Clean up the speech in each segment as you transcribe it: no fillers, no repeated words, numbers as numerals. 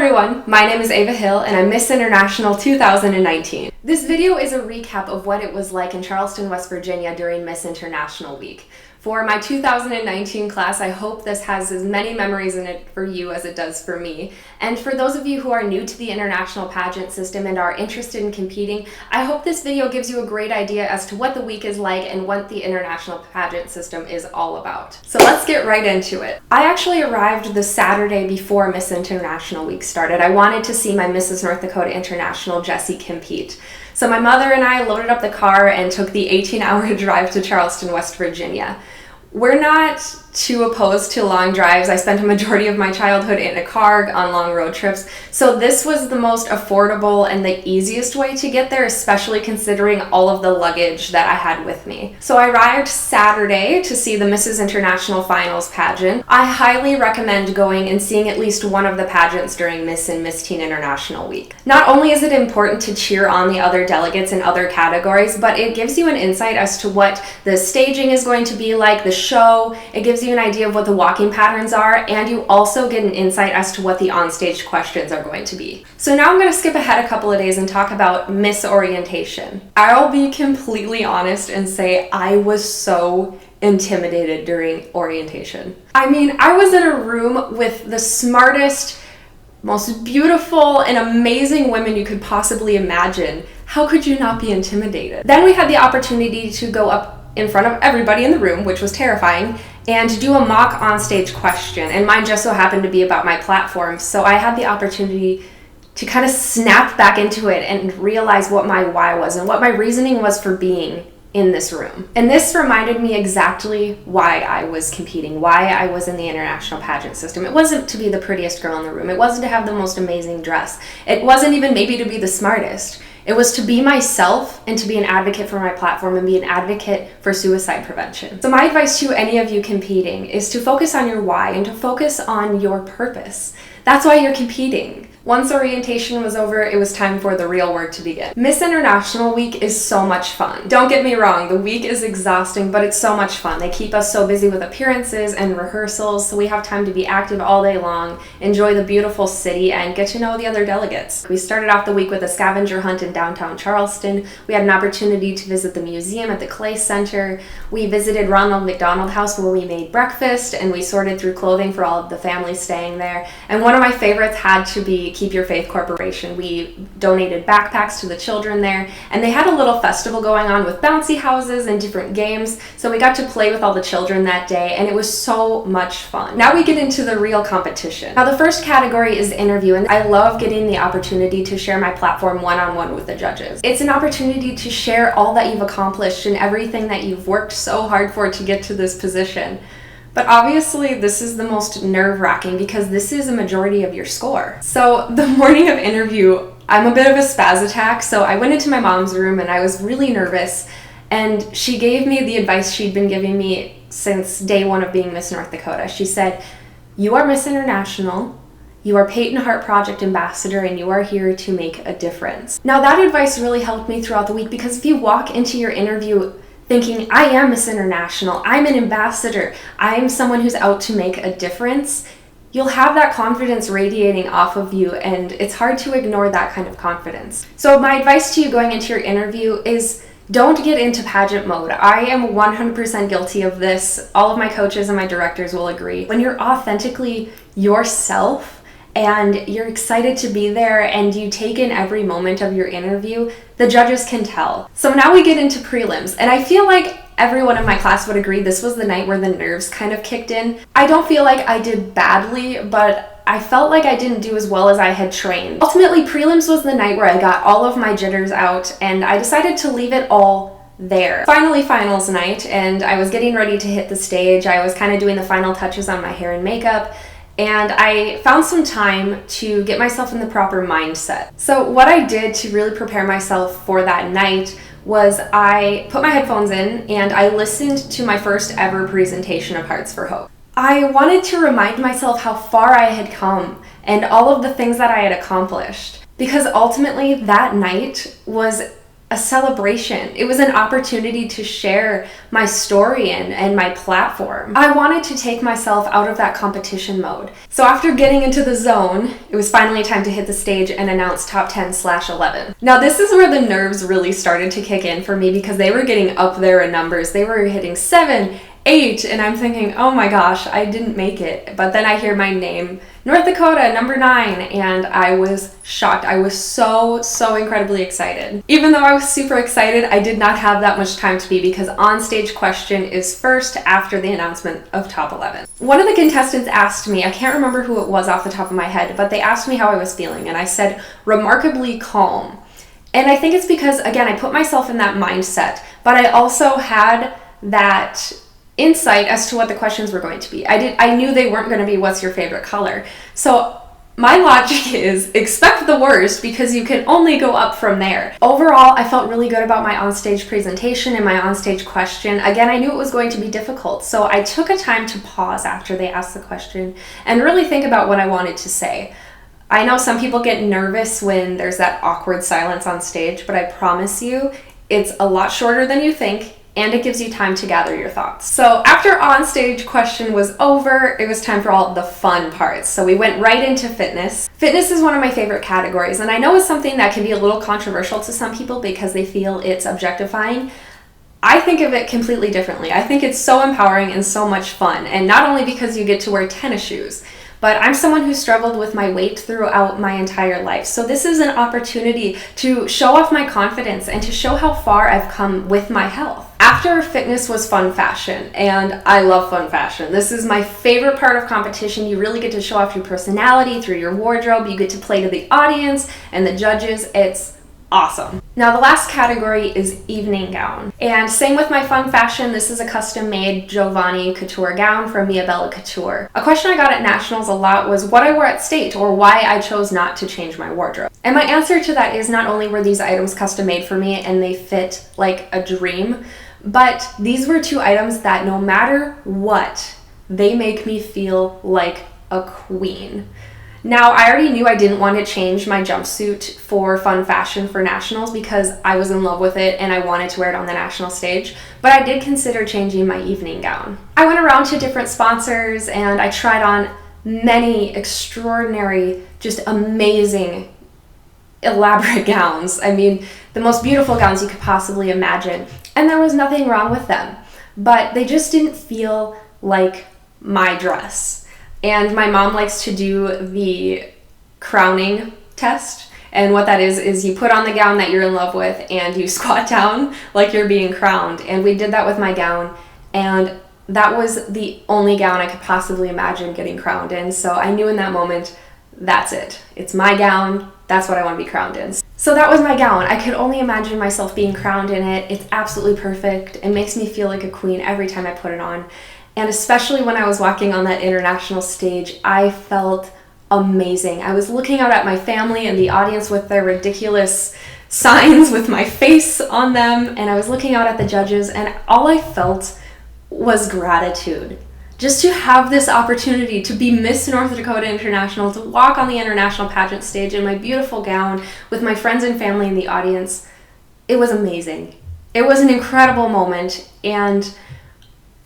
everyone, my name is Ava Hill and I'm Miss International 2019. This video is a recap of what it was like in Charleston, West Virginia during Miss International Week. For my 2019 class, I hope this has as many memories in it for you as it does for me. And for those of you who are new to the international pageant system and are interested in competing, I hope this video gives you a great idea as to what the week is like and what the international pageant system is all about. So let's get right into it. I actually arrived the Saturday before Miss International Week started. I wanted to see my Mrs. North Dakota International, Jessie, compete. So my mother and I loaded up the car and took the 18-hour drive to Charleston, West Virginia. We're not too opposed to long drives. I spent a majority of my childhood in a car on long road trips, so this was the most affordable and the easiest way to get there, especially considering all of the luggage that I had with me. So I arrived Saturday to see the Mrs. International Finals pageant. I highly recommend going and seeing at least one of the pageants during Miss and Miss Teen International Week. Not only is it important to cheer on the other delegates in other categories, but it gives you an insight as to what the staging is going to be like, the show. It gives you an idea of what the walking patterns are, and you also get an insight as to what the onstage questions are going to be. So now I'm going to skip ahead a couple of days and talk about Miss Orientation. I'll be completely honest and say I was so intimidated during orientation. I mean, I was in a room with the smartest, most beautiful and amazing women you could possibly imagine. How could you not be intimidated? Then we had the opportunity to go up in front of everybody in the room, which was terrifying, and do a mock onstage question. And mine just so happened to be about my platform, so I had the opportunity to kind of snap back into it and realize what my why was and what my reasoning was for being in this room. And this reminded me exactly why I was competing, why I was in the international pageant system. It wasn't to be the prettiest girl in the room. It wasn't to have the most amazing dress. It wasn't even maybe to be the smartest. It was to be myself and to be an advocate for my platform and be an advocate for suicide prevention. So my advice to any of you competing is to focus on your why and to focus on your purpose. That's why you're competing. Once orientation was over, it was time for the real work to begin. Miss International Week is so much fun. Don't get me wrong, the week is exhausting, but it's so much fun. They keep us so busy with appearances and rehearsals, so we have time to be active all day long, enjoy the beautiful city, and get to know the other delegates. We started off the week with a scavenger hunt in downtown Charleston. We had an opportunity to visit the museum at the Clay Center. We visited Ronald McDonald House where we made breakfast, and we sorted through clothing for all of the families staying there. And one of my favorites had to be Keep Your Faith Corporation. We donated backpacks to the children there, and they had a little festival going on with bouncy houses and different games, so we got to play with all the children that day, and it was so much fun. Now we get into the real competition. Now the first category is interview, and I love getting the opportunity to share my platform one-on-one with the judges. It's an opportunity to share all that you've accomplished and everything that you've worked so hard for to get to this position. But obviously this is the most nerve-wracking because this is a majority of your score. So the morning of interview, I'm a bit of a spaz attack, so I went into my mom's room and I was really nervous, and she gave me the advice she'd been giving me since day one of being Miss North Dakota. She said, "You are Miss International, you are Peyton Hart Project Ambassador, and you are here to make a difference." Now that advice really helped me throughout the week, because if you walk into your interview thinking, I am Miss International, I'm an ambassador, I'm someone who's out to make a difference, you'll have that confidence radiating off of you, and it's hard to ignore that kind of confidence. So my advice to you going into your interview is don't get into pageant mode. I am 100% guilty of this. All of my coaches and my directors will agree. When you're authentically yourself, and you're excited to be there and you take in every moment of your interview, the judges can tell. So now we get into prelims, and I feel like everyone in my class would agree this was the night where the nerves kind of kicked in. I don't feel like I did badly, but I felt like I didn't do as well as I had trained. Ultimately, prelims was the night where I got all of my jitters out, and I decided to leave it all there. Finally, finals night, and I was getting ready to hit the stage. I was kind of doing the final touches on my hair and makeup, and I found some time to get myself in the proper mindset. So what I did to really prepare myself for that night was I put my headphones in and I listened to my first ever presentation of Hearts for Hope. I wanted to remind myself how far I had come and all of the things that I had accomplished, because ultimately that night was a celebration. It was an opportunity to share my story and my platform. I wanted to take myself out of that competition mode. So after getting into the zone, it was finally time to hit the stage and announce top 10/11. Now this is where the nerves really started to kick in for me because they were getting up there in numbers. They were hitting 7, 8, and I'm thinking, oh my gosh, I didn't make it. But then I hear my name, North Dakota, number 9, and I was shocked. I was so incredibly excited. Even though I was super excited, I did not have that much time to be because on-stage question is first after the announcement of top 11. One of the contestants asked me, I can't remember who it was off the top of my head, but they asked me how I was feeling, and I said, remarkably calm. And I think it's because, again, I put myself in that mindset, but I also had that insight as to what the questions were going to be. I knew they weren't going to be what's your favorite color. So my logic is expect the worst because you can only go up from there. Overall, I felt really good about my onstage presentation and my onstage question. Again, I knew it was going to be difficult, so I took a time to pause after they asked the question and really think about what I wanted to say. I know some people get nervous when there's that awkward silence on stage, but I promise you, it's a lot shorter than you think, and it gives you time to gather your thoughts. So after onstage question was over, it was time for all the fun parts. So we went right into fitness. Fitness is one of my favorite categories, and I know it's something that can be a little controversial to some people because they feel it's objectifying. I think of it completely differently. I think it's so empowering and so much fun, and not only because you get to wear tennis shoes, but I'm someone who struggled with my weight throughout my entire life. So this is an opportunity to show off my confidence and to show how far I've come with my health. After fitness was fun fashion, and I love fun fashion. This is my favorite part of competition. You really get to show off your personality through your wardrobe. You get to play to the audience and the judges. It's awesome. Now the last category is evening gown. And same with my fun fashion, this is a custom made Giovanni Couture gown from Mia Bella Couture. A question I got at nationals a lot was what I wore at state or why I chose not to change my wardrobe. And my answer to that is not only were these items custom made for me and they fit like a dream, but these were 2 items that no matter what, they make me feel like a queen. Now, I already knew I didn't want to change my jumpsuit for fun fashion for nationals because I was in love with it and I wanted to wear it on the national stage, but I did consider changing my evening gown. I went around to different sponsors and I tried on many extraordinary, just amazing, elaborate gowns. I mean, the most beautiful gowns you could possibly imagine, and there was nothing wrong with them, but they just didn't feel like my dress. And my mom likes to do the crowning test. And what that is you put on the gown that you're in love with and you squat down like you're being crowned. And we did that with my gown. And that was the only gown I could possibly imagine getting crowned in. So I knew in that moment, that's it. It's my gown. That's what I want to be crowned in. So that was my gown. I could only imagine myself being crowned in it. It's absolutely perfect. It makes me feel like a queen every time I put it on. And especially when I was walking on that international stage, I felt amazing. I was looking out at my family and the audience with their ridiculous signs with my face on them, and I was looking out at the judges, and all I felt was gratitude. Just to have this opportunity to be Miss North Dakota International, to walk on the international pageant stage in my beautiful gown with my friends and family in the audience, it was amazing. It was an incredible moment, and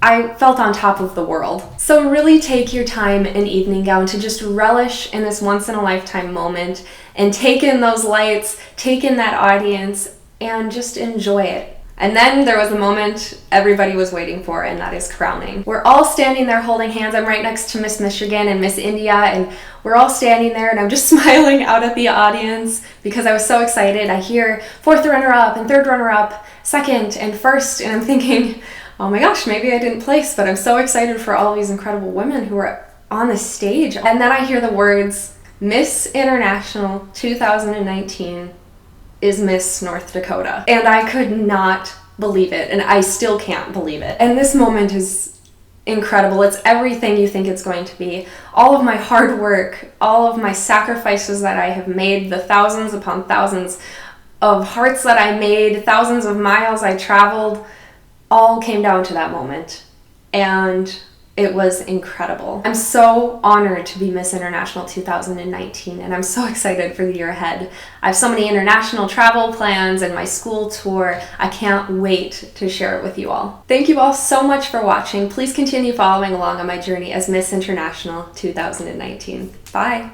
I felt on top of the world. So really take your time in evening gown to just relish in this once-in-a-lifetime moment and take in those lights, take in that audience, and just enjoy it. And then there was the moment everybody was waiting for, and that is crowning. We're all standing there holding hands. I'm right next to Miss Michigan and Miss India, and we're all standing there, and I'm just smiling out at the audience because I was so excited. I hear 4th runner-up and 3rd runner-up, 2nd and 1st, and I'm thinking, oh my gosh, maybe I didn't place, but I'm so excited for all these incredible women who are on the stage. And then I hear the words, Miss International 2019 is Miss North Dakota. And I could not believe it, and I still can't believe it. And this moment is incredible. It's everything you think it's going to be. All of my hard work, all of my sacrifices that I have made, the thousands upon thousands of hearts that I made, thousands of miles I traveled, all came down to that moment. And It was incredible. I'm so honored to be Miss International 2019, and I'm so excited for the year ahead. I have so many international travel plans and my school tour. I can't wait to share it with you all. Thank you all so much for watching. Please continue following along on my journey as Miss International 2019. Bye.